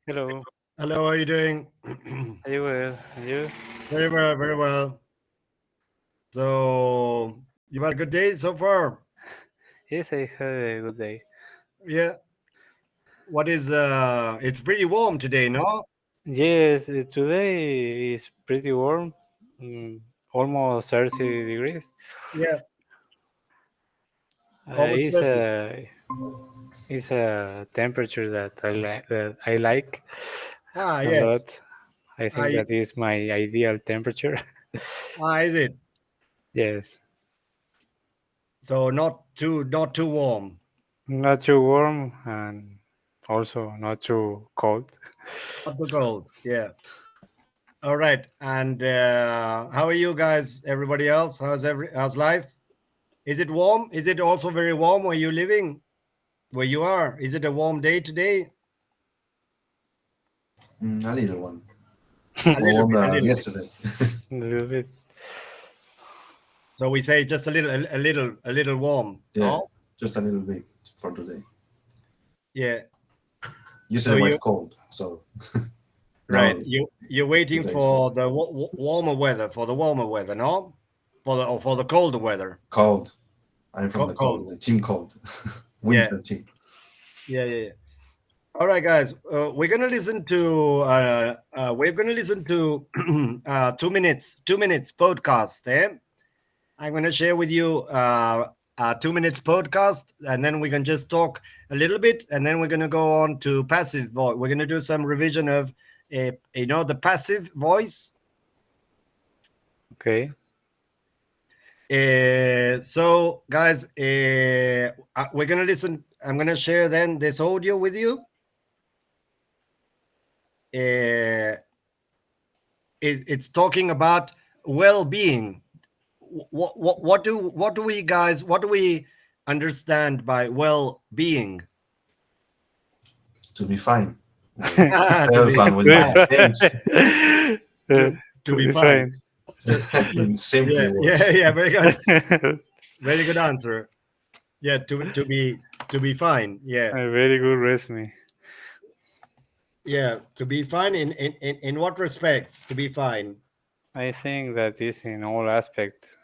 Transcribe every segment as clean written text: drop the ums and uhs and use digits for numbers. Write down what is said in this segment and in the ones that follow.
Hello. Hello, how are you doing? Are you well? And you? Very well, very well. So, you've had a good day so far? Yes, I had a good day. Yeah. It's pretty warm today, no? Yes, today is pretty warm, mm, almost 30 degrees. Yeah, Uh, almost it's 30. a it's a temperature that I like Ah, a yes. lot. I think I, that is my ideal temperature. is it? Yes, So not too warm, not too warm and also not too cold. not too cold. Yeah. All right. And how are you guys? Everybody else? How's life? Is it warm? Is it also very warm where you're living? Where you are? Is it a warm day today? A little one. A More little warm bit, a than little bit. yesterday. A little bit. So we say just a little warm. Yeah, No? just a little bit for today. Yeah. So Yesterday was you cold, so right. now You're waiting today is warm. for the warmer weather, for the warmer weather, no? For the colder weather. Cold. I'm from the Cold. cold, the team cold, Yeah. winter team. Yeah. All right, guys. We're gonna listen to 2 minutes podcast. I'm gonna share with you 2 minutes podcast, and then we can just talk a little bit, and then we're gonna go on to passive voice. We're gonna do some revision of the passive voice. Okay. So, guys, we're gonna listen. I'm gonna share then this audio with you. Uh, it's talking about well-being. What do we understand by well-being? To be fine with To myself be and with To be my fine. things. fine. To to To be be fine. fine. In Yeah, simply yeah, words. yeah. Very good answer. Yeah, to be fine. Yeah, A very good resume. yeah. To be fine in what respects? To be fine. I think that is in all aspects.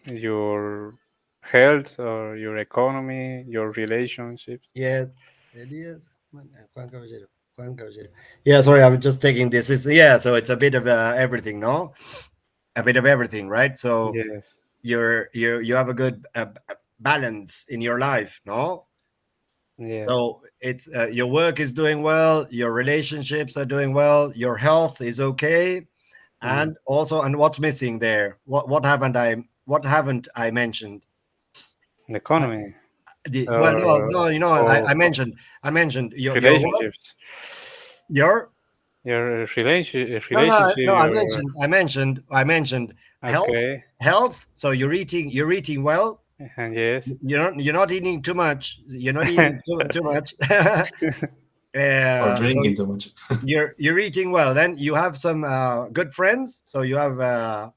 Your health or your economy, your relationships. Yes. Elias Juan Caballero. Juan Caballero. Yeah, sorry, I'm just taking this. So it's a bit of everything, no? A bit of everything, right? So Yes. you have a good balance in your life, no? Yes. So it's your work is doing well, your relationships are doing well, your health is okay, Mm. and also, and what's missing there? What haven't I mentioned? The Uh, economy well, no, or no, I mentioned your what? relationships. Your Your no, no, relationship. no. I Your mentioned, I mentioned, I mentioned health, okay. health. So you're eating well. And yes. You're not eating too much. You're not eating too much. Or So drinking too much. you're eating well. Then you have some good friends. So you have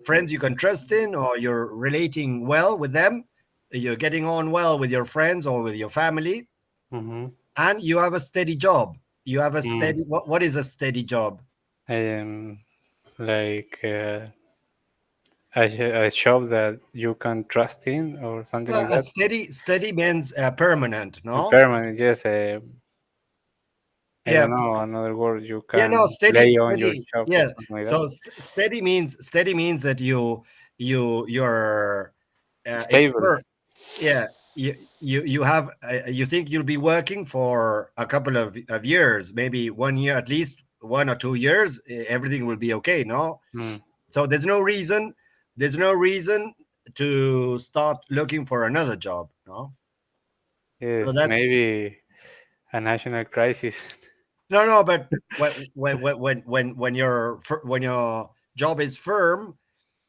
friends you can trust in, or you're relating well with them. You're getting on well with your friends or with your family, Mm-hmm. and you have a steady job. You have a Mm. steady. What is a steady job? Like a shop that you can trust in or something like A that. steady means permanent. A No. permanent, yes. I Yeah. don't know another word you Yeah. No. can Steady. lay on your Steady. shop or Yeah. something like that. So steady means that you're it's Stable. yeah, you have you think you'll be working for a couple of years, maybe 1 year, at least 1 or 2 years, everything will be okay, no? Mm. So there's no reason to start looking for another job, no? So Yes, that's maybe a national crisis. no, but when your job is firm.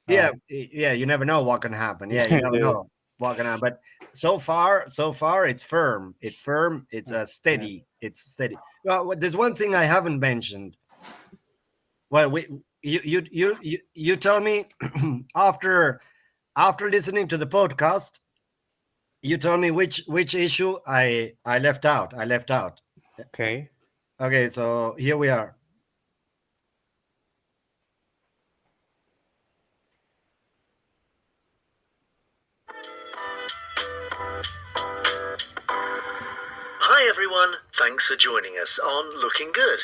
Uh, Yeah, you never know what can happen. Yeah, you never yes. know what can happen. But so far, it's firm. It's firm. It's Yeah. steady. It's steady. Well, there's one thing I haven't mentioned. Well, you tell me after listening to the podcast, you tell me which issue I left out. I left out. Okay. Okay, so here we are. Hi everyone, thanks for joining us on Looking Good.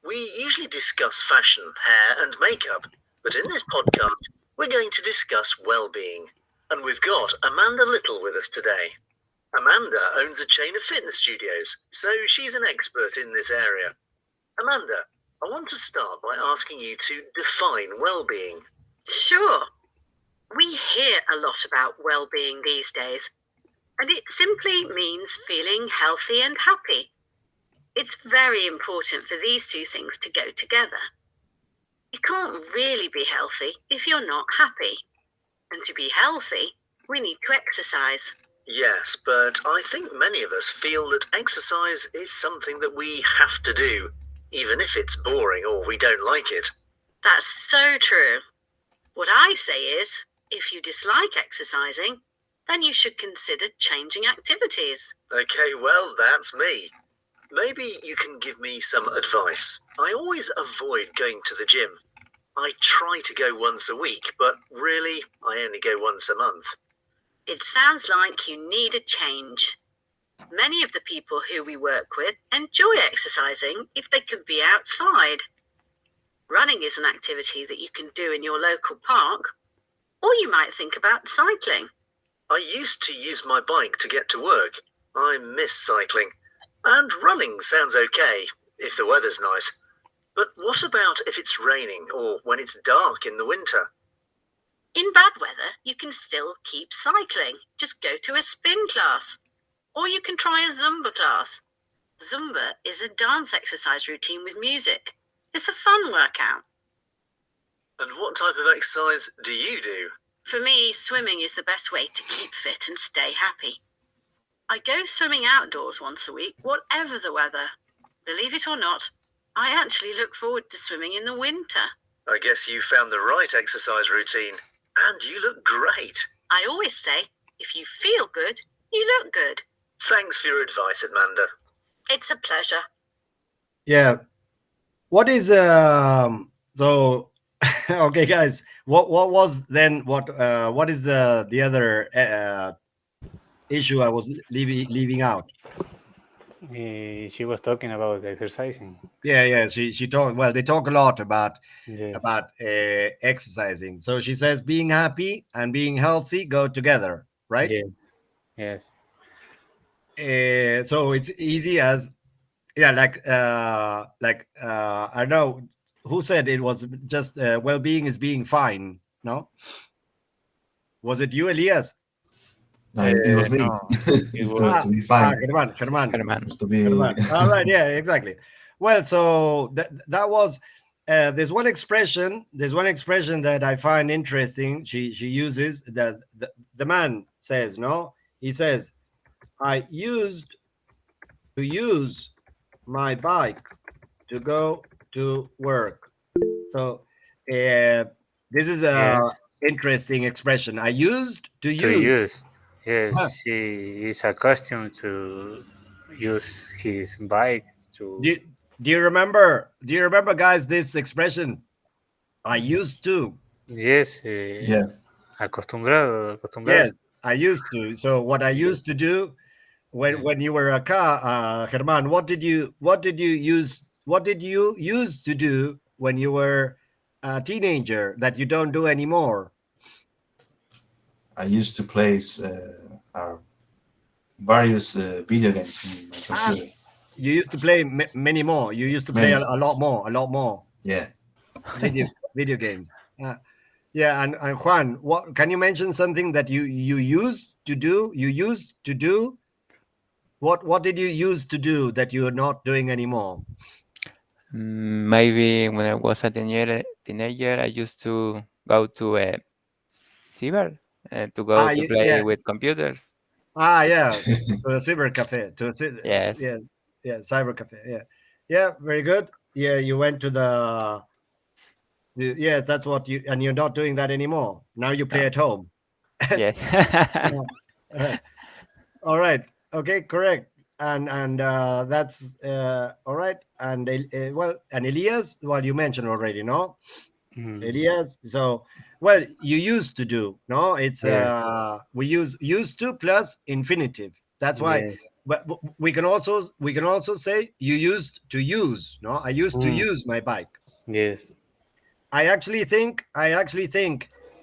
We usually discuss fashion, hair and makeup, but in this podcast we're going to discuss well-being. And we've got Amanda Little with us today. Amanda owns a chain of fitness studios, so she's an expert in this area. Amanda, I want to start by asking you to define well-being. Sure. We hear a lot about well-being these days, and it simply means feeling healthy and happy. It's very important for these two things to go together. You can't really be healthy if you're not happy. And to be healthy, we need to exercise. Yes, but I think many of us feel that exercise is something that we have to do, even if it's boring or we don't like it. That's so true. What I say is, if you dislike exercising, then you should consider changing activities. Okay, well, that's me. Maybe you can give me some advice. I always avoid going to the gym. I try to go once a week, but really, I only go once a month. It sounds like you need a change. Many of the people who we work with enjoy exercising if they can be outside. Running is an activity that you can do in your local park, or you might think about cycling. I used to use my bike to get to work. I miss cycling. And running sounds okay, if the weather's nice. But what about if it's raining or when it's dark in the winter? In bad weather, you can still keep cycling. Just go to a spin class. Or you can try a Zumba class. Zumba is a dance exercise routine with music. It's a fun workout. And what type of exercise do you do? For me, swimming is the best way to keep fit and stay happy. I go swimming outdoors once a week, whatever the weather. Believe it or not, I actually look forward to swimming in the winter. I guess you found the right exercise routine. And you look great. I always say, if you feel good, you look good. Thanks for your advice, Amanda. It's a pleasure. Yeah. What is so okay guys, what was then what is the other issue I was leaving out? She was talking about exercising. Yeah, she talked, well, they talk a lot about Yeah. exercising. So she says being happy and being healthy go together, right? Yeah. Yes. So it's easy as, yeah, like I don't know who said it was just well-being is being fine. No, was it you, Elias? No, it was me. no, It's was- to be fine. German. It's to be All right, yeah, exactly. Well, so that was there's one expression that I find interesting. She uses that the man says, no, he says, I used to use my bike to go to work. So this is a Yes. interesting expression. I used to To use. use. Yes, Huh. she is accustomed to use his bike to. Do you remember, guys, this expression? I used to. Yes, yeah. acostumbrado. Yes, I used to. So what I used to do Yeah. when you were a car, German, what did you use to do when you were a teenager that you don't do anymore? I used to play various video games in my computer. You used to play many more. You used to play Many. a lot more Yeah. video games. Yeah, and Juan, what can you mention something that you used to do? You used to do. What did you use to do that you're not doing anymore? Maybe when I was a teenager, I used to go to a cyber to go to play Yeah. with computers. Yeah, to a cyber cafe, Yes. yeah, cyber cafe, yeah, very good. Yeah, you went to yeah, that's what you, and you're not doing that anymore. Now you play No. at home. Yes. All right, okay, correct. and that's all right. And and Elias, well, you mentioned already, no? Mhm. Elias. So, well, you used to do, no? It's Yeah. we use used to plus infinitive. That's why. Yes. But we can also say you used to use, no? I used to Mm. use my bike. Yes. I actually think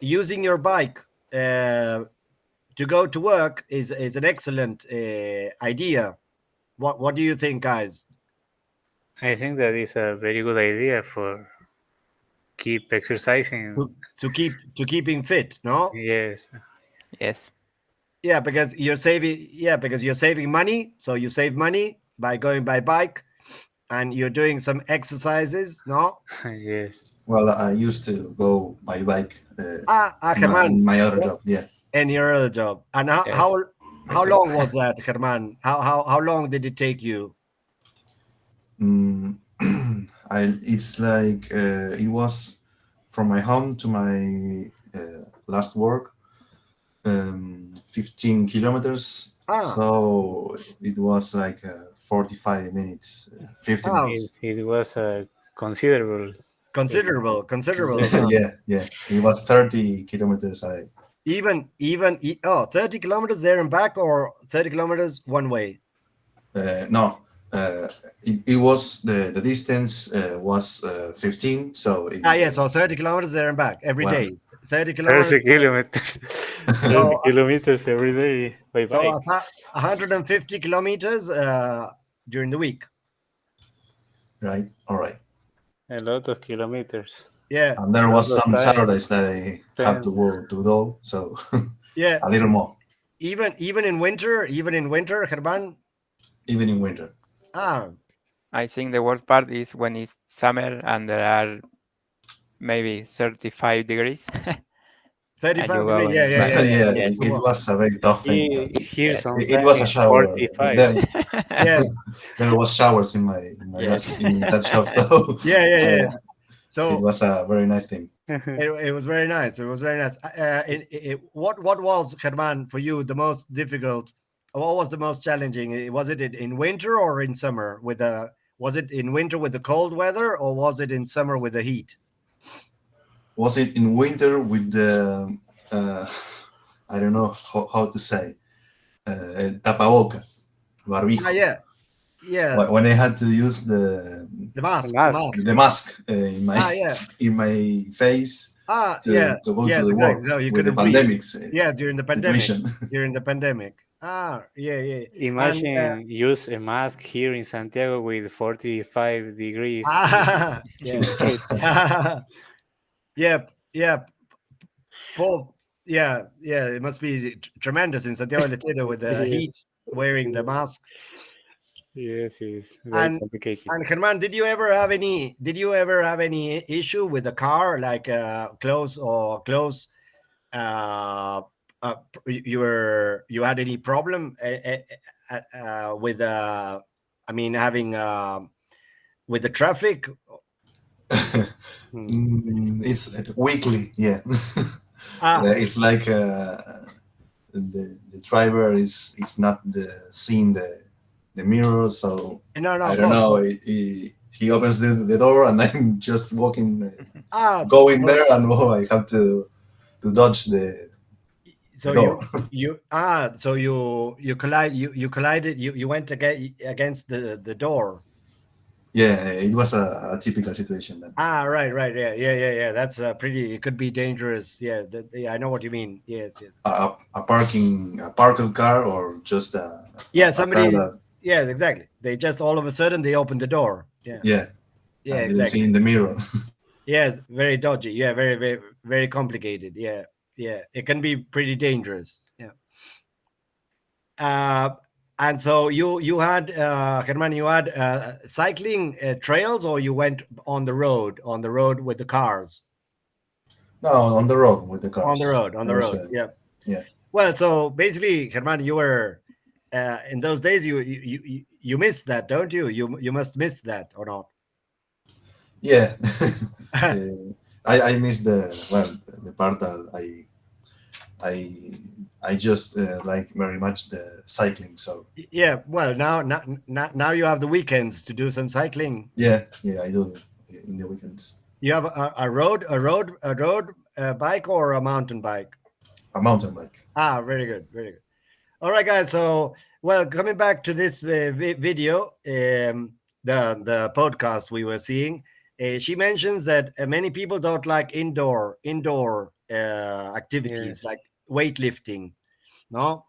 using your bike to go to work is an excellent idea. What do you think, guys? I think that is a very good idea for keep exercising. To keeping fit, no? Yes. Yes. Yeah, because you're saving. Yeah, because you're saving money. So you save money by going by bike, and you're doing some exercises, no? Yes. Well, I used to go by bike Germán, in my other job. Yeah. and your other job. And Yes. how long was that, Germán? How long did it take you? Mm, it's like it was from my home to my last work, 15 kilometers. Ah. So it was like 45 minutes, 50 Ah. minutes. It was a considerable. Considerable. Yeah. It was 30 kilometers a day. Even 30 kilometers there and back, or 30 kilometers one way? No, it was the distance was 15. So Yeah, so 30 kilometers there and back every Wow. day. 30 kilometers. 30 kilometers. 30 kilometers every day by So bike. 150 kilometers during the week. right, all right. A lot of kilometers. Yeah, And there was Lot of some time. Saturdays that I had to go to do, so yeah. a little more, Even in winter, Germán. even in winter. I think the worst part is when it's summer and there are maybe 35 degrees. 35 you go degrees. Yeah. Yes. It was a very tough thing. Here Yes. sometimes It was a it's shower. 45. Yeah. There was showers in my Yes. in that shop, so Yeah. it So was a very nice thing. it was very nice. It was very nice. What was, Germán, for you the most difficult? What was the most challenging? Was it in winter or in summer? Was it in winter with the cold weather, or was it in summer with the heat? Was it in winter with the I don't know how to say tapabocas, barbijo. Yeah. When I had to use the mask. mask in my face to go to the work No, you with the couldn't breathe. pandemics. During the pandemic. Situation. During the pandemic. Yeah. Imagine And, use a mask here in Santiago with 45 degrees. Yeah. Paul, yeah. It must be tremendous in Santiago del Estero with the heat, wearing the mask. Yes, it's very complicated. And Germán, did you ever have any issue with the car, like close? You had any problem with having with the traffic? It's weekly, yeah. It's like the driver is not seeing the mirror, so No, I don't know. He opens the door and I'm just walking, going there, and I have to dodge the door. So you collided. You went against the door. Yeah, it was a typical situation then. Right. Yeah. That's pretty. It could be dangerous. Yeah, I know what you mean. Yes. A parked car, or just somebody. A Yeah, exactly. They just all of a sudden they opened the door. Yeah. I didn't see in the mirror. Yeah, very dodgy. Yeah, very, very, very complicated. Yeah. It can be pretty dangerous. Yeah. And so you had Germán, you had cycling trails, or you went on the road with the cars? No, on the road with the cars. On the road. Yeah. Well, so basically, Germán, you were in those days. You missed that, don't you? You must miss that, or not? Yeah. I missed the part that I just like very much the cycling. So Yeah, well, now you have the weekends to do some cycling. yeah, I do in the weekends. You have a road bike or a mountain bike? A mountain bike. Ah, very good, very good. All right, guys. So, well, coming back to this video, the podcast we were seeing, she mentions that many people don't like indoor activities like weightlifting. No,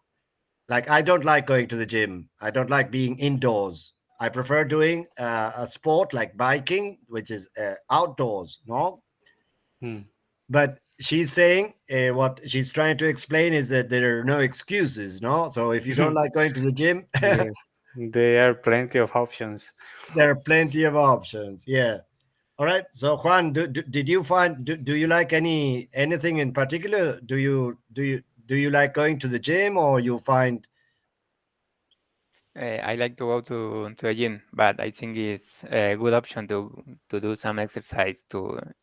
like I don't like going to the gym. I don't like being indoors. I prefer doing a sport like biking, which is outdoors. No, but she's saying what she's trying to explain is that there are no excuses. No, so if you don't like going to the gym, Yes. There are plenty of options. there are plenty of options. Yeah. All right. So Juan, did you find do you like anything in particular? Do you like going to the gym, or you find? I like to go to a gym, but I think it's a good option to do some exercise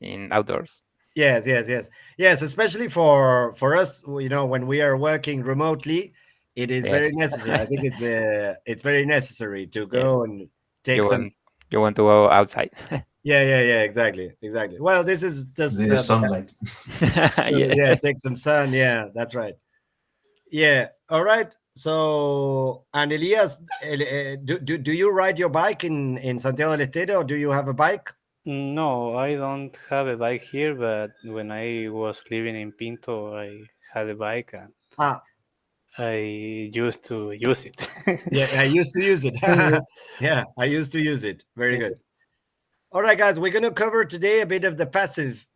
in outdoors. Yes, especially for us, when we are working remotely, it is very Yes. necessary. I think it's very necessary to Yes. go and take You some. want to go outside. Yeah, exactly. Well, this is just The sunlight. yeah, take some sun. Yeah, that's right. Yeah. All right. So, and Elias, do you ride your bike in Santiago del Estero, or do you have a bike? No, I don't have a bike here, but when I was living in Pinto, I had a bike and I used to use it. Yeah, I used to use it. Yeah, I used to use it. Very good. All right, guys, we're going to cover today a bit of the passive,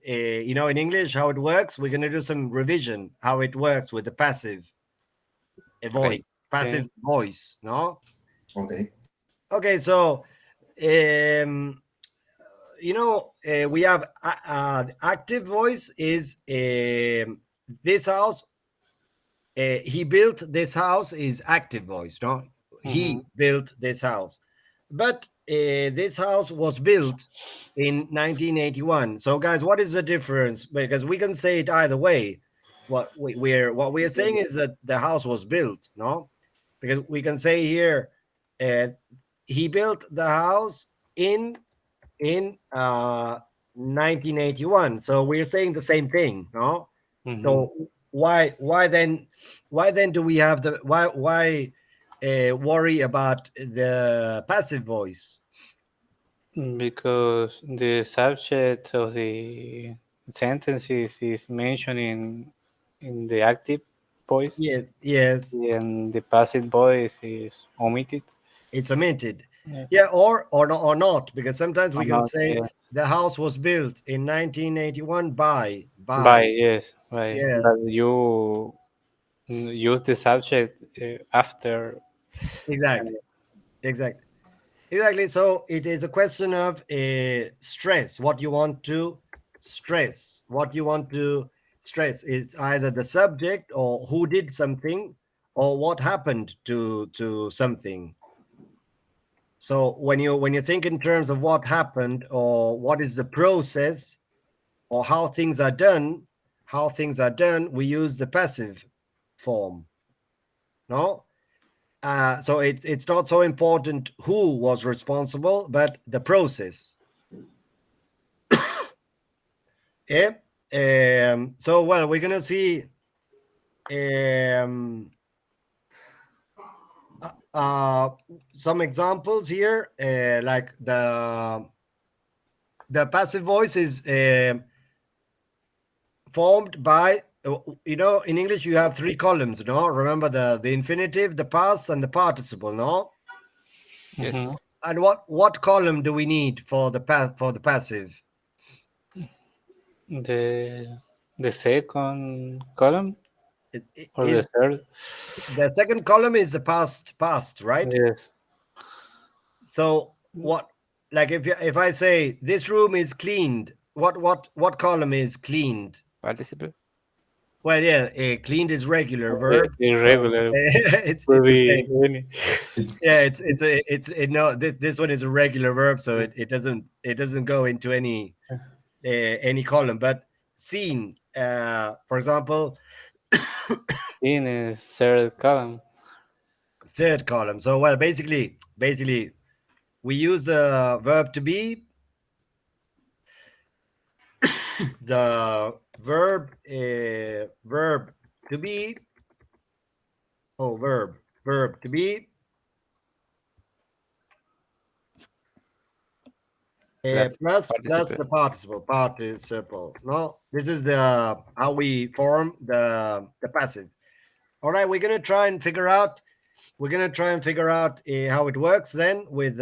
in English, how it works. We're going to do some revision, how it works with the passive voice, voice, no? Okay, so, we have active voice is this house. He built this house is active voice, no? He built this house, but this house was built in 1981. So, guys, what is the difference? Because we can say it either way. What we are saying is that the house was built, no? Because we can say here, he built the house in 1981. So we're saying the same thing, no? So why then do we have why worry about the passive voice? Because the subject of the sentences is mentioned in the active voice. Yes. And the passive voice is omitted. It's omitted. Yeah, or not, because sometimes we can say the house was built in 1981 by. Yes, right. Yeah. But you use the subject after. Exactly. So it is a question of stress. What you want to stress. Is either the subject or who did something or what happened to something. So when you think in terms of what happened or what is the process or how things are done, we use the passive form. No? So it's not so important who was responsible, but the process. Yeah. So, well, we're going to see some examples here, like the passive voice is formed by, in English you have three columns, no? Remember the infinitive, the past, and the participle, no? Yes. And what column do we need for the passive? The second column or the third? The second column is the past, right? Yes. So what, like if I say this room is cleaned, what column is cleaned? Participle. Well, yeah, cleaned is regular verb. Irregular. It's no. This one is a regular verb, so it doesn't go into any any column, but seen, for example, seen is third column. Third column. So, well, basically, we use the verb to be. The verb to be. Oh, verb to be. Plus the participle. No, this is the how we form the passive. All right, we're gonna try and figure out how it works then with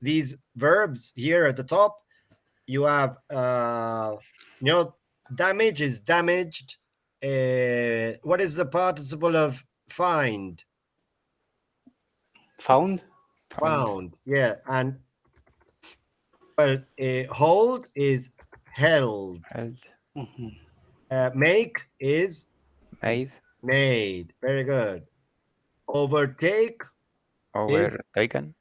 these verbs here at the top. You have damage is damaged. What is the participle of find? Found. Yeah, and well, hold is held. Make is made. Very good. Overtake. Overtaken.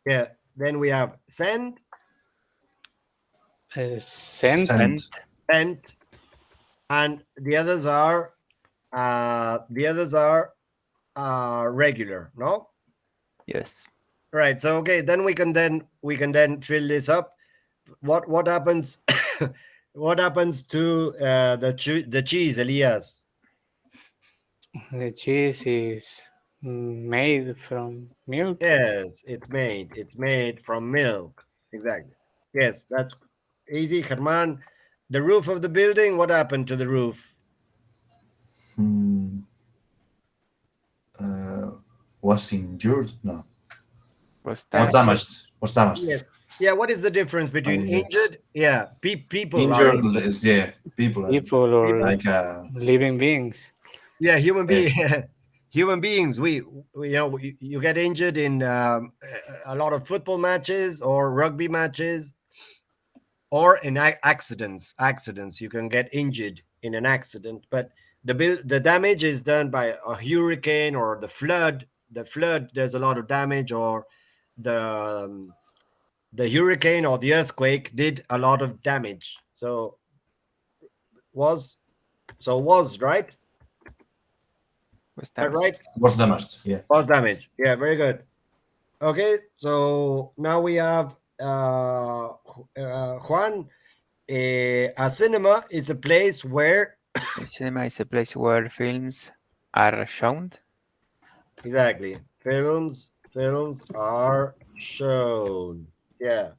Yeah. Then we have send. Sent. And the others are regular. No. Yes. Right. So okay. Then we can then fill this up. What happens? What happens to the cheese, Elias? The cheese is made from milk. Yes, it's made from milk. Exactly. Yes, that's easy, Germán. The roof of the building. What happened to the roof? Was injured? No. Was damaged. Yes. Yeah. What is the difference between injured? Yeah, people. Injured. Yeah, people or like living beings. Yeah, human beings. We you get injured in a lot of football matches or rugby matches, or in accidents. You can get injured in an accident, but the damage is done by a hurricane or the flood. There's a lot of damage, or the hurricane or the earthquake did a lot of damage. So was right. Was damaged. Right? Was damaged. Yeah. Was damaged. Yeah, very good. Okay, so now we have Juan. A cinema is a place where. A cinema is a place where films are shown. Exactly. Films are shown. Yeah.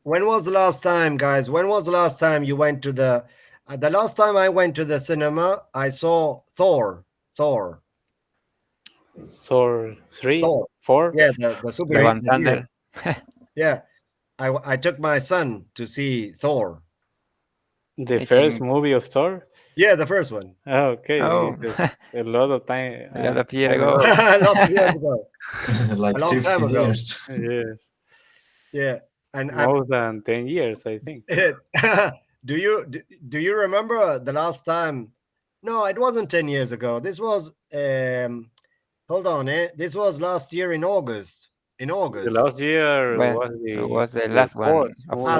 When was the last time, guys? When was the last time you went to the last time I went to the cinema, I saw Thor. Thor 3, Thor. 4. Yeah, the superhero. Thunder. Yeah. I took my son to see Thor. The first movie of Thor? Yeah, the first one. Okay. A lot of time. A lot of years ago. A lot of years ago. Like 15 years. Yes. Yeah. And more than 10 years, I think. Do you remember the last time? No, it wasn't 10 years ago. This was hold on, this was last year in August. The last year was the last one.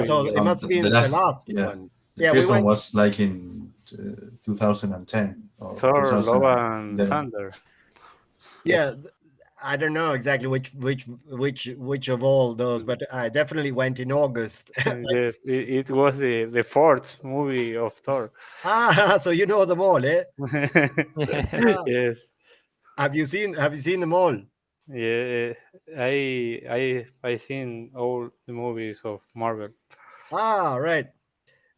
So it must have been the last one. The first one was like in 2010 or Thor: Love and Thunder. Yeah, I don't know exactly which of all those, but I definitely went in August. Yes, it was the fourth movie of Thor. So you know them all, eh? Yes. Have you seen them all? Yeah, I seen all the movies of Marvel. Right.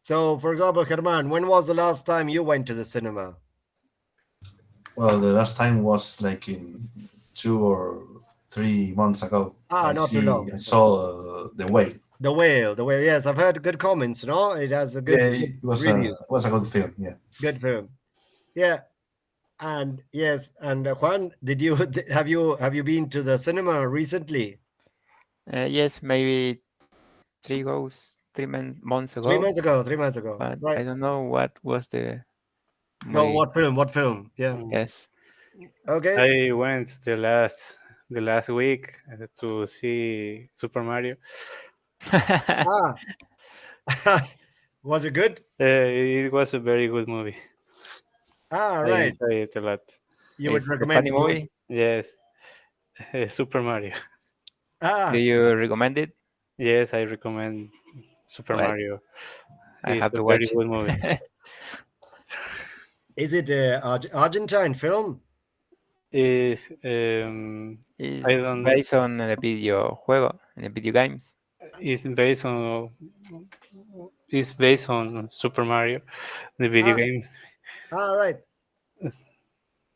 So, for example, Germán, when was the last time you went to the cinema? Well, the last time was like in 2 or 3 months ago. Not too long. I saw The Whale. The Whale. Yes, I've heard good comments. No, it has a good. It was a good film. Yeah. Good film. Yeah, and yes, and Juan, have you been to the cinema recently? Yes, maybe 3 months ago. 3 months ago. But right. I don't know what was the. No, what film? Yeah. Yes. Okay. I went the last the last week to see Super Mario. Was it good? It was a very good movie. Right. I enjoyed it a lot. You would recommend a funny movie? Yes. Super Mario. Do you recommend it? Yes, I recommend Super Mario. I It's have a to very watch good movie. Is it an Argentine film? It's It's based on the video juego, in the video games. It's based on Super Mario, the video game. Right.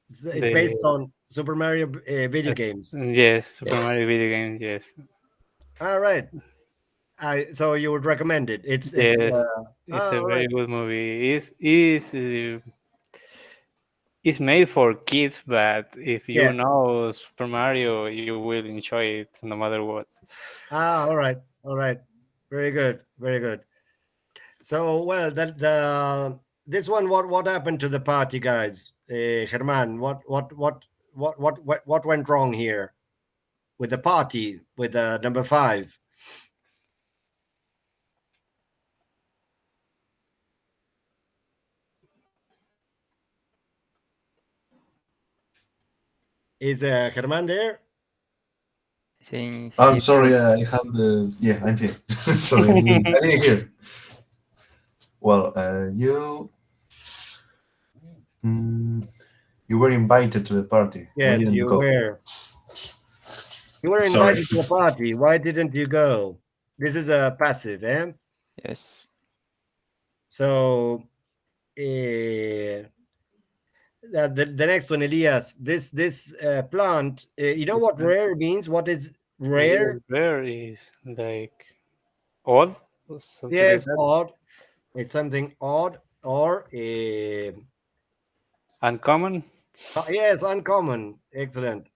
It's based on Super Mario video games. Yes, Super Mario video game. Yes. All right. So you would recommend it? It's a very good movie. It's made for kids, but if you know Super Mario, you will enjoy it no matter what. All right. Very good. So, well, this one, what happened to the party, guys? Germán, what went wrong here with the party with number 5? Is Germán there? I'm sorry, I have the... Yeah, I'm here. Sorry, I didn't hear. Well, you were invited to the party. Yes, you were. You were invited to the party. Why didn't you go? This is a passive, eh? Yes. So, the next one, Elias. This plant. You know what rare means? What is rare? Rare is like odd. Yes, like odd. It's something odd or uncommon. Yes, uncommon. Excellent.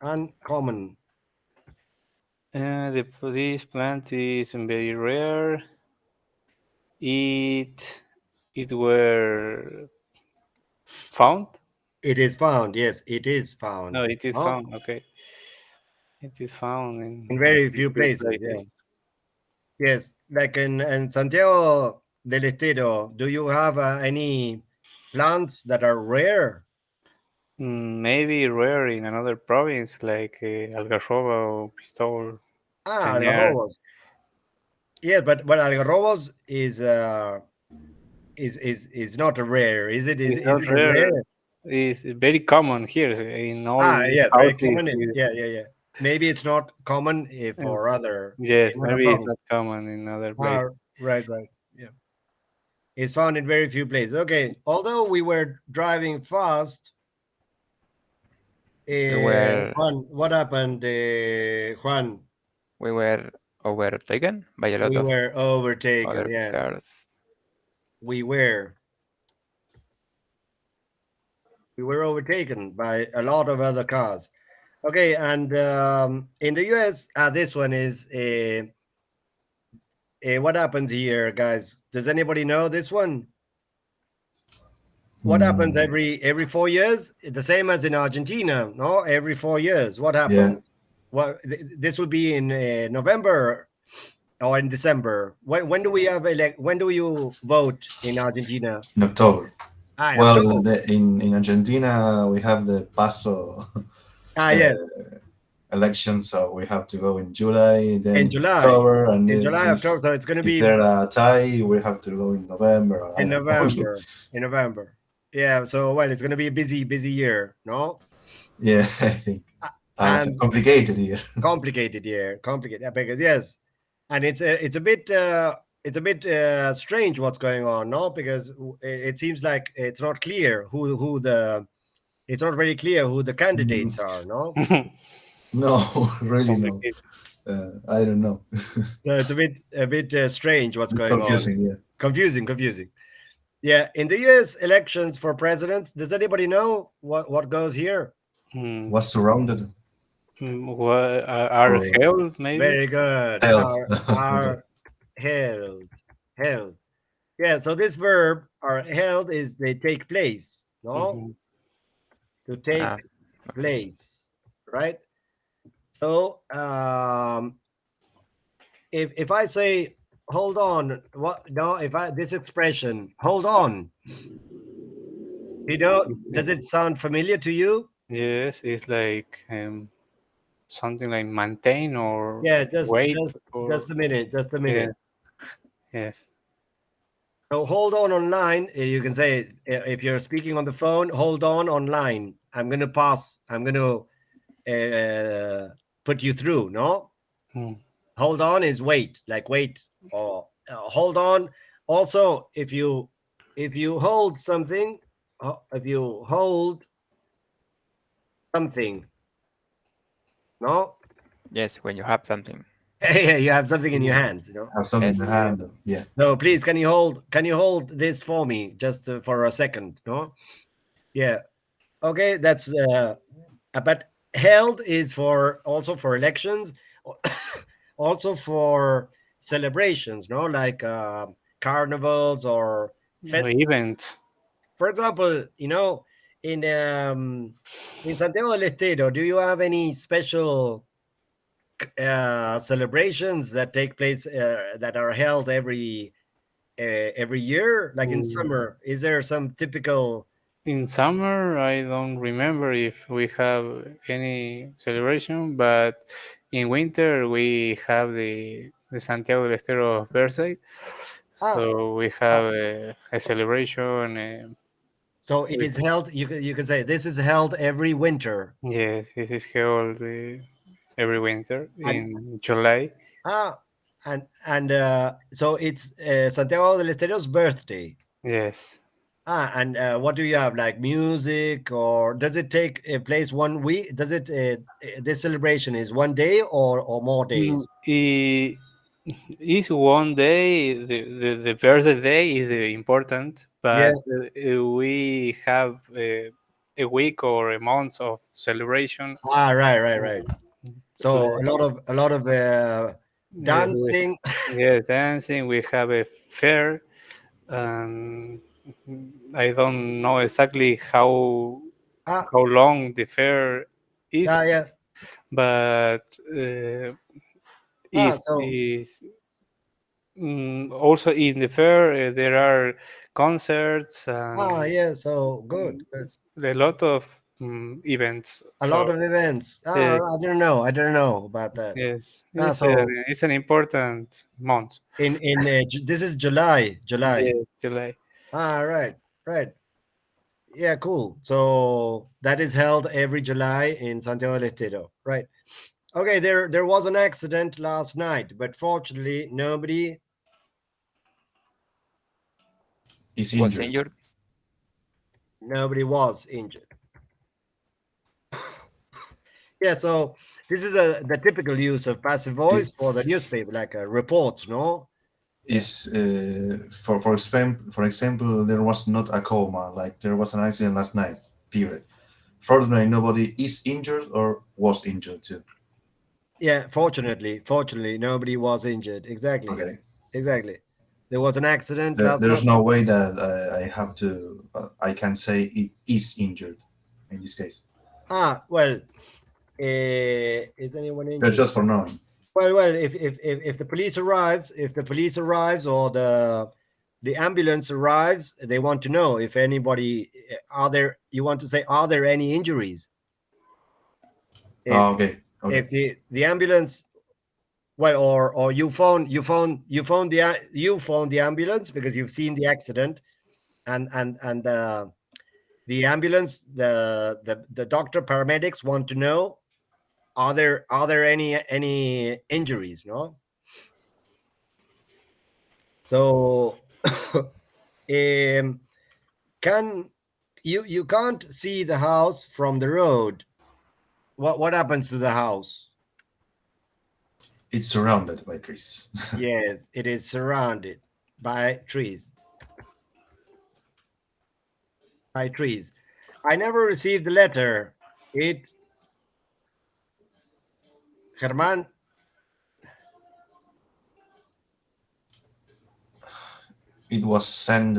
Uncommon. This plant is very rare. It were found. It is found. Yes, it is found. No, it is found. Okay. It is found in very few places. Yeah. Yes, like in Santiago del Estero, do you have any plants that are rare? Maybe rare in another province like Algarroba or Pistol. Algarrobos. Yeah, but Algarrobos is not a rare, is it? Is it rare? It's very common here in all. Very common. Yeah. Maybe it's not common for other. Yes, maybe it's not common in other places. Right. Yeah. It's found in very few places. Okay. Although we were driving fast, Juan, what happened, Juan? We were overtaken by a lot of. We were overtaken. Other cars. We were overtaken by a lot of other cars. Okay, and in the US, this one is what happens here, guys? Does anybody know this one? What happens every 4 years? The same as in Argentina, no? Every 4 years. What happens? Yeah. Well, this will be in November or in December. When do we have when do you vote in Argentina? In October. In Argentina we have the Paso election, so we have to go in July, then October, and in July, October. So it's going to be. If there's a tie, we have to go in November. In November. Yeah. So it's going to be a busy year, no? Yeah, I think. Complicated year. Complicated because yes, and it's a bit strange what's going on, no? Because it seems like it's not clear it's not very clear who the candidates are, no? No, really no. I don't know. It's a bit strange what's going confusing, on. Yeah. Confusing. Yeah, in the U.S. elections for presidents, does anybody know what goes here? What's surrounded? What are held, maybe? Very good. Are held. Yeah, so this verb are held is they take place, no? To take place, right? So if I say hold on, what? No, if I this expression hold on, does it sound familiar to you? Yes, it's like something like maintain or wait. Just a minute, just a minute. Yes. So hold on online. You can say if you're speaking on the phone, hold on online. I'm going to pass. I'm going to put you through. No, hold on is wait, like wait, or hold on. Also, if you hold something, if you hold something, no. Yes, when you have something. Yeah, you have something in your hands. Have something in the hand. Yeah. No, please, can you hold this for me just for a second? No. Yeah. Okay, that's but held is for also for elections, also for celebrations, no, like carnivals or events. For example, in Santiago del Estero, do you have any special celebrations that take place that are held every year, like in summer? Is there some typical? In summer, I don't remember if we have any celebration, but in winter we have the Santiago del Estero birthday, so we have a celebration. So it is held. You can say this is held every winter. Yes, this is held every winter in July. And so it's Santiago del Estero's birthday. Yes. And what do you have, like music, or does it take place 1 week? Does it this celebration is 1 day or more days? It's 1 day. The birthday day is important, but we have a week or a month of celebration. Right. So a lot of dancing. Yeah, dancing. We have a fair, and I don't know exactly how long the fair is. But also in the fair there are concerts and so good. A lot of events. A lot of events. I don't know about that. Yes, it's an important month. In this is July. Yes, July. Right. Yeah, cool. So that is held every July in Santiago del Estero, right? Okay, there was an accident last night, but fortunately nobody is injured. Nobody was injured. Yeah, so this is the typical use of passive voice for the newspaper, like reports, no? Is for example, there was not a coma, like there was an accident last night, period. Fortunately, nobody is injured or was injured too. Yeah, fortunately, nobody was injured. Exactly. Okay. Exactly. There was an accident. There's no way that I can say it is injured in this case. Well, is anyone injured? That's just for knowing. Well, if the police arrives, or the ambulance arrives, they want to know if anybody are there. You want to say, are there any injuries? Okay. If the ambulance, well, or you phone the ambulance because you've seen the accident, and the ambulance, the doctor, paramedics want to know, are there any injuries? No. So can you can't see the house from the road. What happens to the house? It's surrounded by trees. Yes, it is surrounded by trees. I never received the letter. Germán. It was sent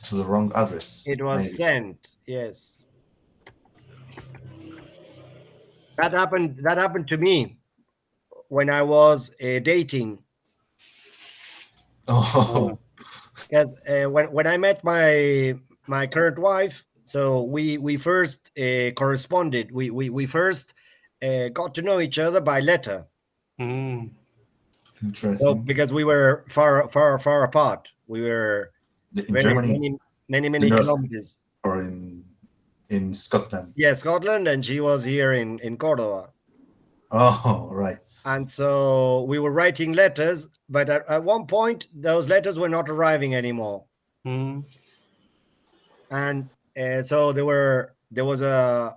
to the wrong address. It was sent, yes. That happened. That happened to me when I was dating. Oh, Because when I met my current wife, so we first corresponded. We first got to know each other by letter. Mm. So interesting. because we were far apart, we were In Germany, many the north, kilometers. or in Scotland. Yeah, Scotland, and she was here in Cordova. Oh, right. And so we were writing letters, but at one point those letters were not arriving anymore. Mm. And so there was a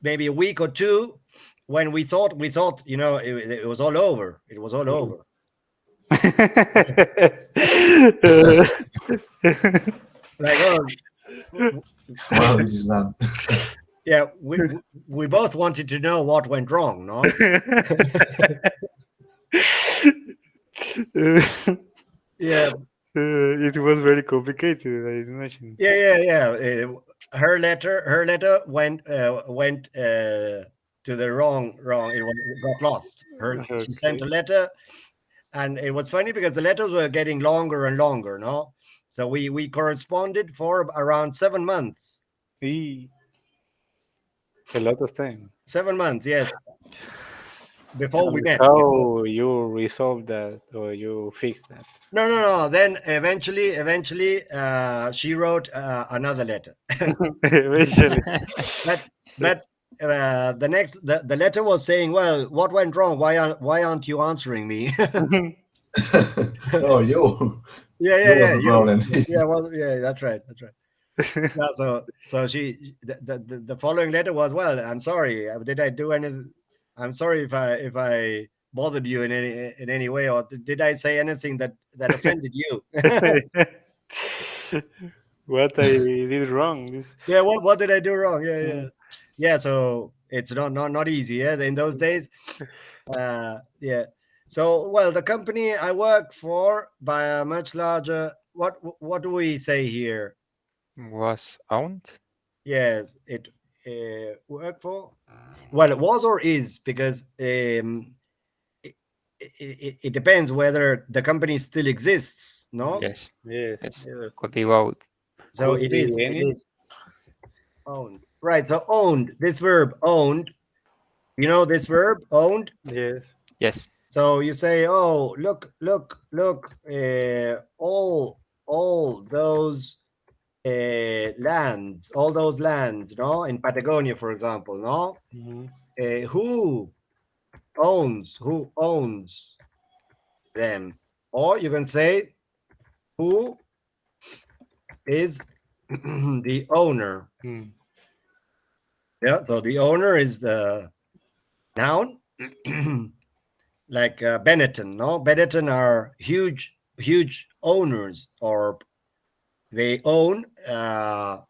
maybe a week or two when we thought it was all over. It was all over. Like, oh, Well, it is done. yeah, we both wanted to know what went wrong, no? Yeah, It was very complicated, I imagine. yeah. Her letter went to the wrong. It got lost. She sent a Okay. letter, and it was funny because the letters were getting longer and longer, no? So we corresponded for around 7 months. E- A lot of time. 7 months, yes, before we met. How you resolved that or you fixed that? No. Then eventually, she wrote another letter. Eventually. But the letter was saying, "Well, what went wrong? Why aren't you answering me?" Oh, you. Yeah. You was the You. problem. Yeah. Well. Yeah. That's right. Yeah, so the following letter was, well, I'm sorry. Did I do anything? I'm sorry if I bothered you in any way, or did I say anything that offended you? What I did wrong? This. Yeah, what did I do wrong? Mm. Yeah. So it's not easy. Yeah, in those days. Yeah. So well, the company I work for by a much larger. What do we say here? Was owned? Yes, it work for. Well, it was or is because it depends whether the company still exists. No, Yes. Yes. Yes. Yeah. Could be both. so Could it be is. It any. is owned. Right. So owned. This verb owned. You know this verb owned. Yes. Yes. So you say, "Oh, look! All those lands, no, in Patagonia, for example, no. Mhm. Who owns them?" Or you can say, "Who is the owner?" Mm. Yeah. So the owner is the noun, like Benetton. No, Benetton are huge owners, or they own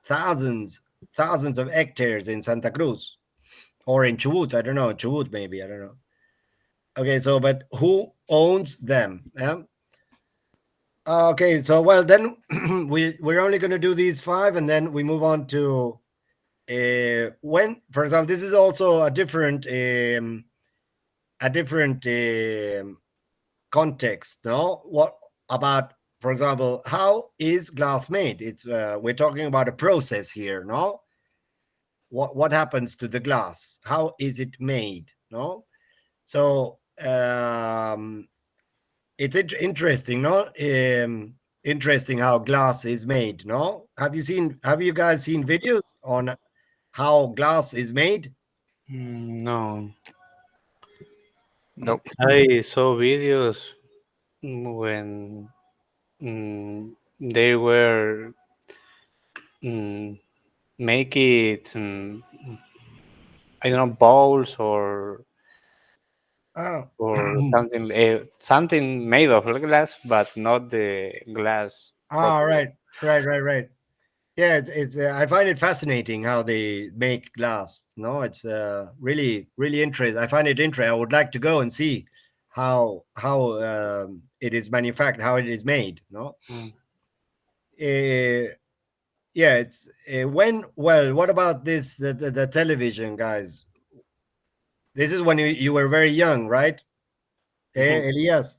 thousands of hectares in Santa Cruz or in Chubut. I don't know. Chubut, maybe. I don't know. Okay, so but who owns them? Yeah. Okay, so well then we're only going to do these five, and then we move on to when, for example, this is also a different context. No, what about, for example, how is glass made? It's we're talking about a process here. No, what happens to the glass? How is it made? No, so it's interesting, no? Interesting how glass is made, no? Have you guys seen videos on how glass is made? No. Nope. I saw videos when they were mm, make it I don't know, bowls Oh. or something something made of glass, but not the glass Ah, properly. right. Yeah, it's I find it fascinating how they make glass. No, it's really interesting. I find it interesting. I would like to go and see how it is manufactured, how it is made. No, Mm. yeah, it's when. Well, what about this? The television, guys. This is when you were very young, right? Elias?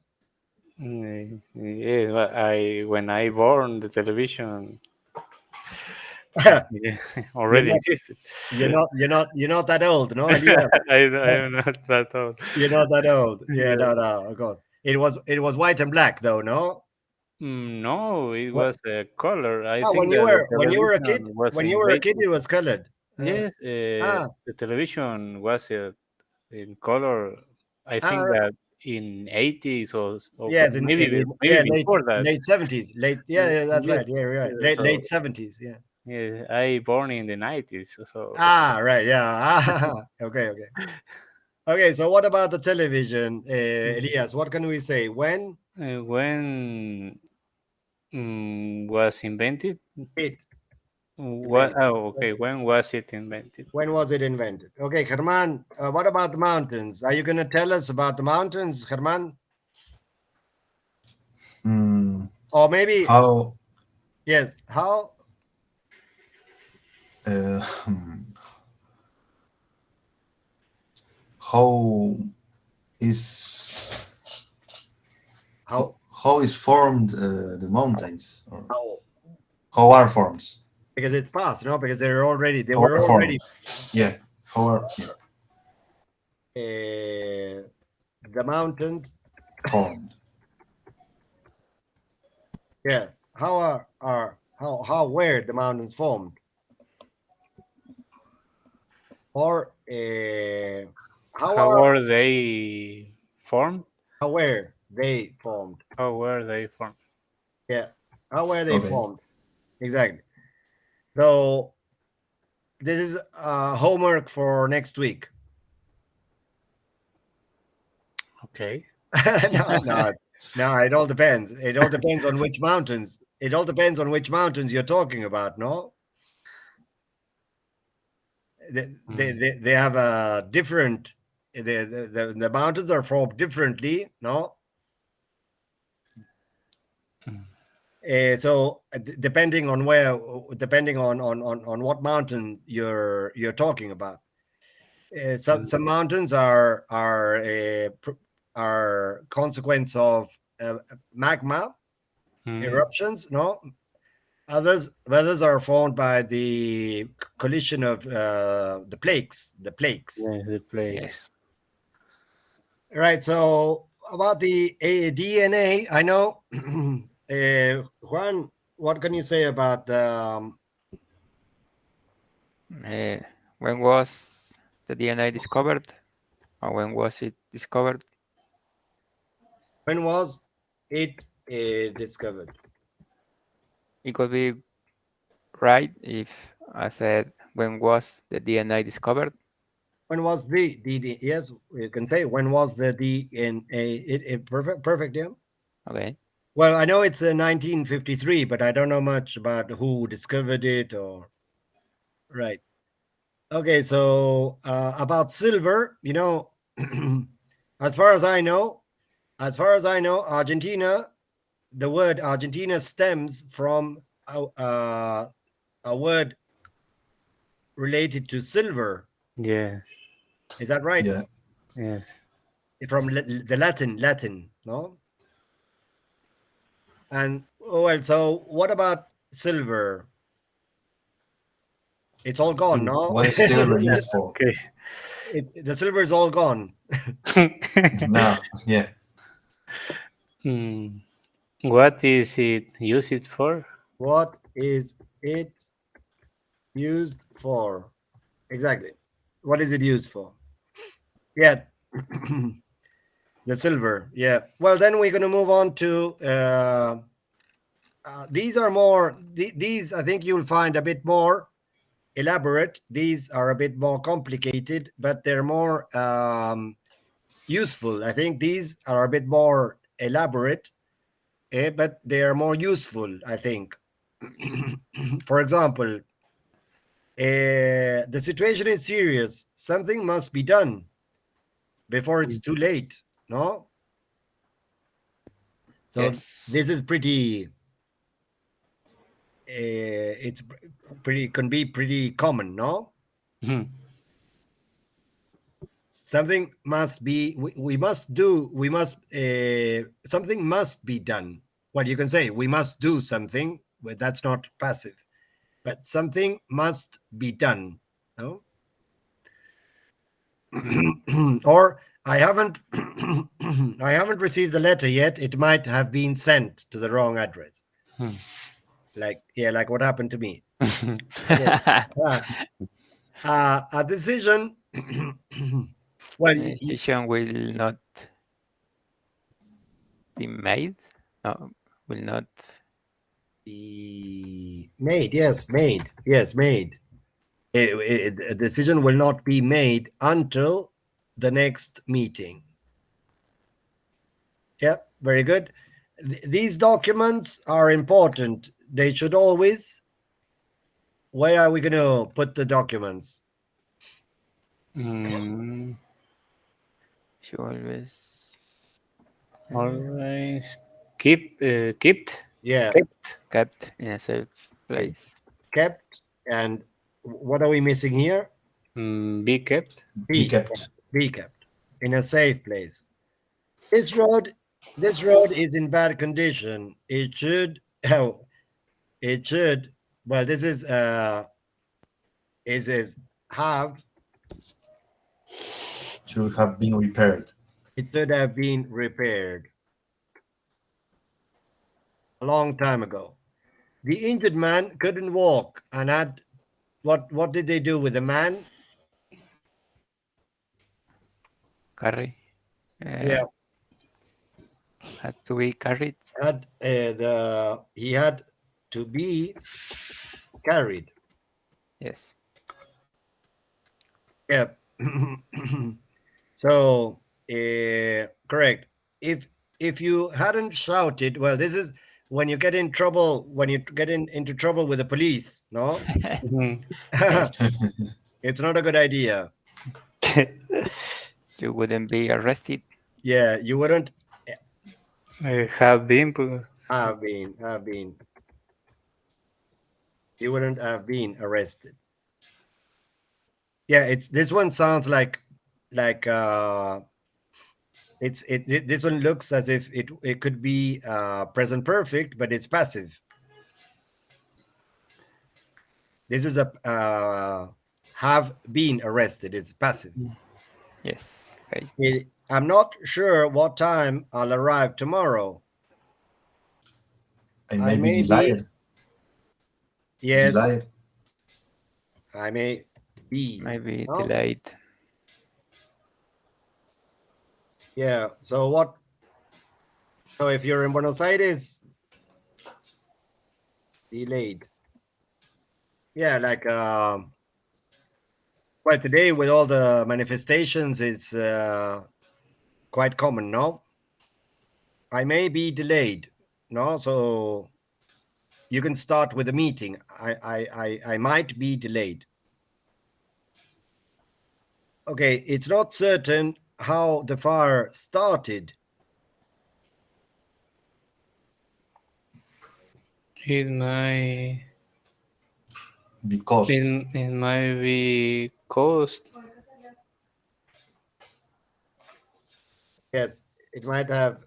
Yes, but when I born the television yeah, You're already not, existed. you're not that old, no, Elias? I'm not that old. You're not that old. Yeah, Yeah. no, no, of course. It was white and black though, no? No, it What? was a color. I Ah, think that the when you were a kid, television was when you were a kid, invented. it was colored. Yes, Ah, the television was in color. I think right. that in 80s or Yes, maybe late before that. 70s, yeah, that's Yes, right. Yeah, right. yes, Late so 70s. Yeah. yes, I born in the 90s. So Right. Yeah. Okay. Okay. Okay. So what about the television, Elias? What can we say? when was invented? It What? invented? Oh, okay. When was it invented? When was it invented? Okay, Herman. What about the mountains? Are you going to tell us about the mountains, Herman? Hmm, Or maybe how yes. How? uh, hmm, how is How? how is formed the mountains, or How? how are formed? Because it's past, no? Because they How were are formed? already Yeah, how are, yeah, the mountains. formed? Yeah. How how were the mountains formed? Or how How are were they formed? how were they formed? How were they formed? Yeah. How were they Okay. formed? Exactly. So this is homework for next week. Okay. No, no, no. It all depends. It all depends on which mountains. It all depends on which mountains you're talking about. No, they have a different. The mountains are formed differently. No, Mm. so depending on where, depending on what mountain you're talking about. Some mountains are consequence of magma Mm. eruptions. No, others are formed by the collision of the plaques. The plaques, Yes, the Yes. place. right? So about the DNA, I know. Juan, what can you say about Uh, when was the DNA discovered? Or when was it discovered? when was it discovered? It could be right if I said when was the DNA discovered? When was the yes, you can say when was the DNA? Perfect, yeah. Okay. Well, I know it's 1953, but I don't know much about who discovered it or right. Okay, so about silver, as far as I know, Argentina, the word Argentina stems from a word related to silver. Yes. Is that right? Yeah. Yes. From the Latin, no? And well, so what about silver? It's all gone, no? What is silver used for? Okay. The silver is all gone. No. Yeah. Mm. What is it used for? What is it used for? Exactly. What is it used for? Yeah, the silver. Yeah. Well, then we're going to move on to these are more, these I think you'll find a bit more elaborate. These are a bit more complicated, but they're more useful. I think these are a bit more elaborate, but they are more useful, I think. For example, the situation is serious. Something must be done before it's too late. No, so Yes. this is pretty. It's pretty can be pretty common. No, Mhm. something must be. We must do. We must. Something must be done. Well, you can say we must do something, but that's not passive. But something must be done. No? Or I haven't I haven't received the letter yet. It might have been sent to the wrong address. Hmm. Like what happened to me. Yeah. A decision. Well, The decision will not be made. No, will not. made. Yes, made. Yes, made. A decision will not be made until the next meeting. Yeah, very good. These documents are important. They should always. Where are we going to put the documents? Mm, She always. always kept. Yeah, Kept in a safe place. kept. And what are we missing here? Be kept. Be kept. Be kept in a safe place. This road is in bad condition. It should. Oh, it should. Well, this is have. Should have been repaired. It should have been repaired a long time ago. The injured man couldn't walk and had what did they do with the man? Carry. Yeah, Had to be carried. had he had to be carried. Yes. Yeah. So correct. If you hadn't shouted, well, this is when you get in trouble, when you get into trouble with the police, no? Mhm. It's not a good idea. You wouldn't be arrested. Yeah, you wouldn't Have been. have been. You wouldn't have been arrested. Yeah, it's this one sounds like this one looks as if it could be present perfect, but it's passive. This is a have been arrested. It's passive. Yes. Okay. I'm not sure what time I'll arrive tomorrow. I may may be be- delayed. Yes, Delayed. I may be. Maybe No? delayed. Yeah. So what? So if you're in Buenos Aires, delayed. Yeah, like well, today with all the manifestations, it's quite common, no? I may be delayed, no? So you can start with a meeting. I might be delayed. Okay, it's not certain how the fire started. It might. Because It might be cost. Yes, it might have.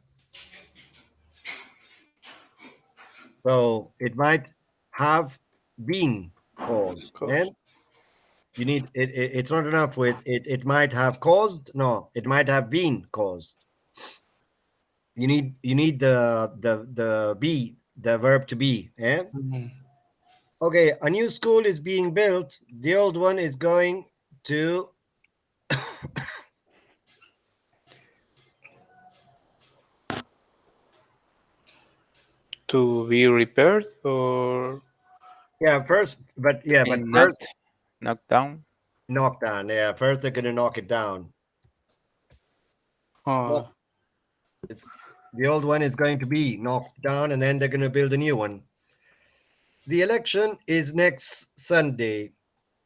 So it might have been caused. Caused. And you need it's not enough with it. It might have caused. No, it might have been caused. You need the be, the verb to be. Eh? Mhm. Okay, a new school is being built. The old one is going to. To be repaired or Yeah, first, but yeah, but Being first knocked down. knock down. Yeah, first they're gonna knock it down. oh, The old one is going to be knocked down, and then they're going to build a new one. The election is next Sunday.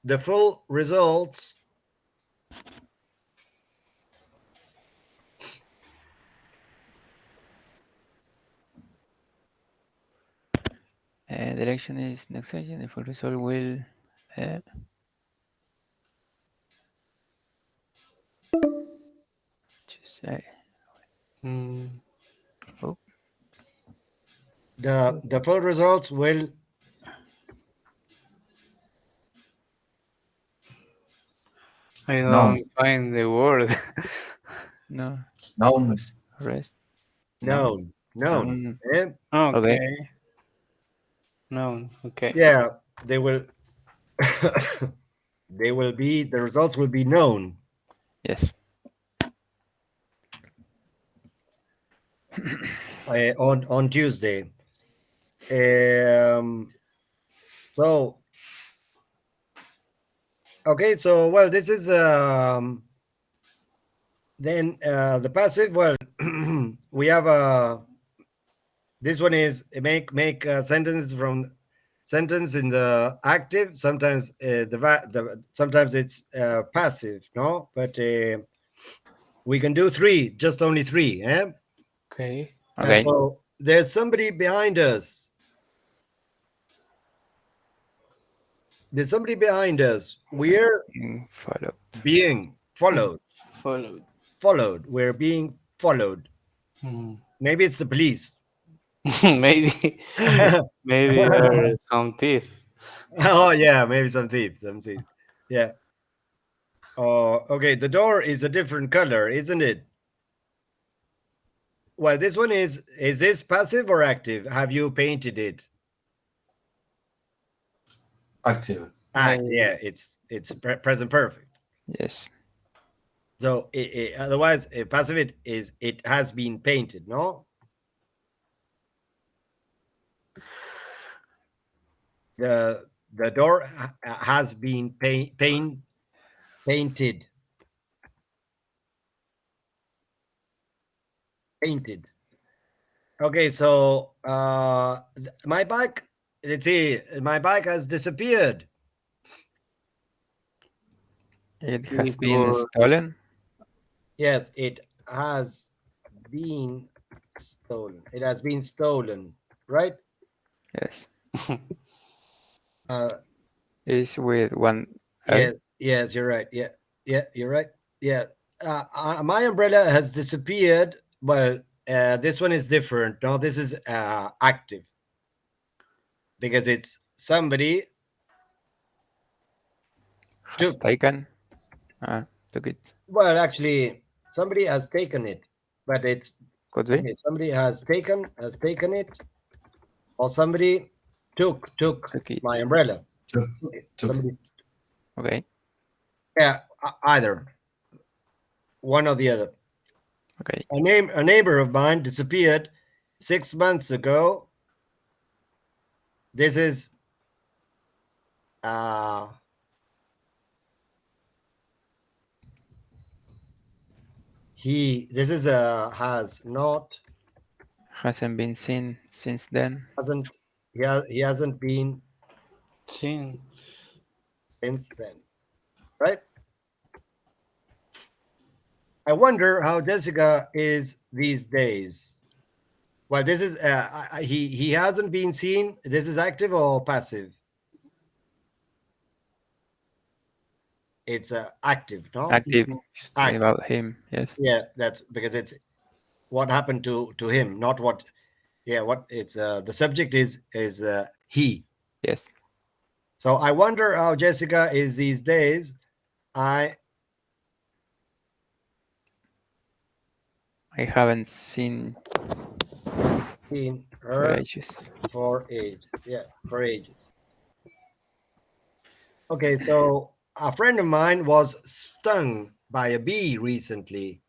The full results. The election is next session. The full result will. Just say, Mm, oh, The full results will I Noun. don't find the word. no, Noun. rest. No, known. Known. um, Eh? okay. Okay. No. Okay. Yeah, they will they will be the results will be known Yes. on Tuesday. Um, so okay, so well, this is then the passive. Well, we have this one is make a sentence from sentence in the active. Sometimes the sometimes it's passive, no, but we can do three, just only three. Eh? Okay. Okay. So there's somebody behind us. There's somebody behind us. We're Follow. being followed. Followed. Followed. We're being followed. Mm. Maybe it's the police. Maybe. Maybe there's some thief. Oh yeah, maybe some thief. Some thief. Yeah. Oh, okay. The door is a different color, isn't it? Well, this one is this passive or active? Have you painted it? Active. Act. Yeah, it's present perfect. Yes. So otherwise, passive it is it has been painted. No, the door has been painted. Painted. Okay, so my bike. Let's see, my bike has disappeared. It has It been was. stolen. Yes, it has been stolen. It has been stolen, right? Yes. Uh, Is with one L. yes, yes, you're right. Yeah, yeah, you're right. Yeah, my umbrella has disappeared. Well, this one is different. No, this is active because it's somebody Has took. taken. Took it. Well, actually, somebody has taken it, but it's Could be. okay. Somebody has taken it, or somebody took Took it. my umbrella. Took. Took. Somebody, Okay. yeah, either one or the other. Okay. A neighbor of mine disappeared 6 months ago. This is uh he this is has not Hasn't been seen since then. hasn't he hasn't been Seen. since then, right? I wonder how Jessica is these days. Well, this is he hasn't been seen. This is active or passive? It's active, no? Active. Active. About him. Yes. Yeah, that's because it's what happened to him, not what. Yeah, what it's the subject is he. Yes. So I wonder how Jessica is these days. I haven't seen seen for her ages. for ages. Yeah, for ages. Okay, so a friend of mine was stung by a bee recently.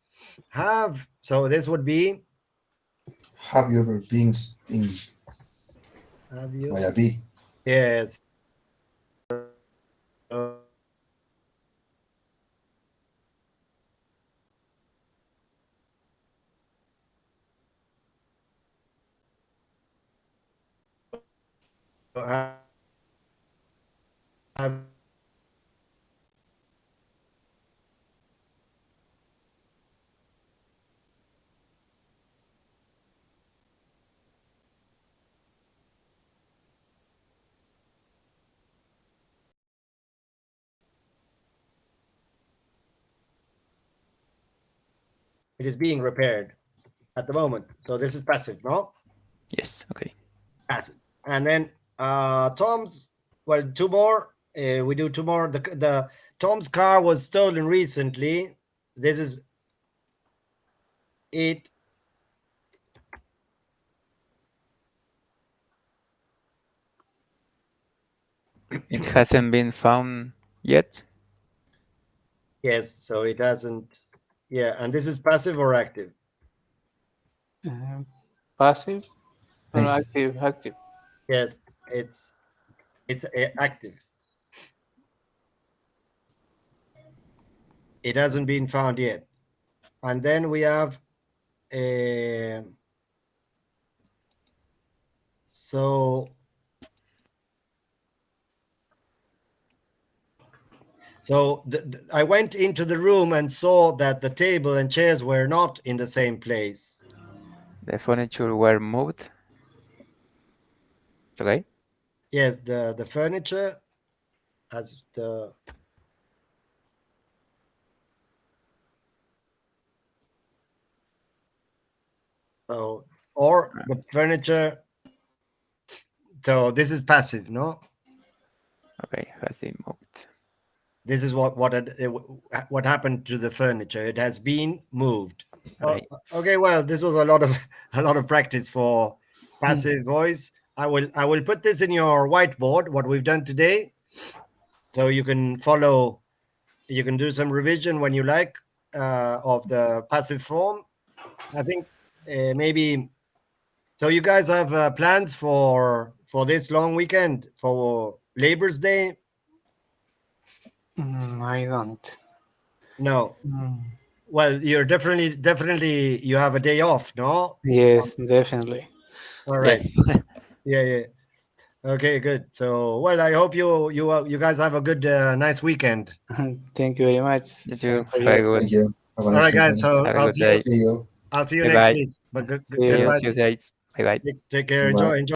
So this would be Have you ever been stung have you? by a bee? Yes. uh, Have It is being repaired at the moment. So this is passive, no? Yes. Okay. Passive. And then Tom's, well, two more. We do two more. The Tom's car was stolen recently. This is it. It hasn't been found yet. Yes, so it hasn't. Yeah, and this is passive or active? Passive or Nice. active? Active. Yes, it's active. It hasn't been found yet. And then we have so I went into the room and saw that the table and chairs were not in the same place. The furniture were moved. Okay. Yes, the furniture has the so or the furniture. So this is passive, no? Okay. Has been moved. This is what happened to the furniture. It has been moved. Right. Okay, well, this was a lot of practice for passive voice. I will put this in your whiteboard, what we've done today, so you can follow. You can do some revision when you like of the passive form. I think maybe. So you guys have plans for this long weekend for Labor's Day? I don't. No. Mm. Well, you're definitely you have a day off, no? Yes, definitely. All right. Yes. Yeah. Okay, good. So, well, I hope you guys have a good, nice weekend. Thank you very much. You Same too. for Very you. good. Thank you. Have a All nice right, guys. weekend. So Have a good day. See you. I'll see you Bye next bye. week. But See you. goodbye. Tuesdays. Bye bye. Take care. Bye. Enjoy.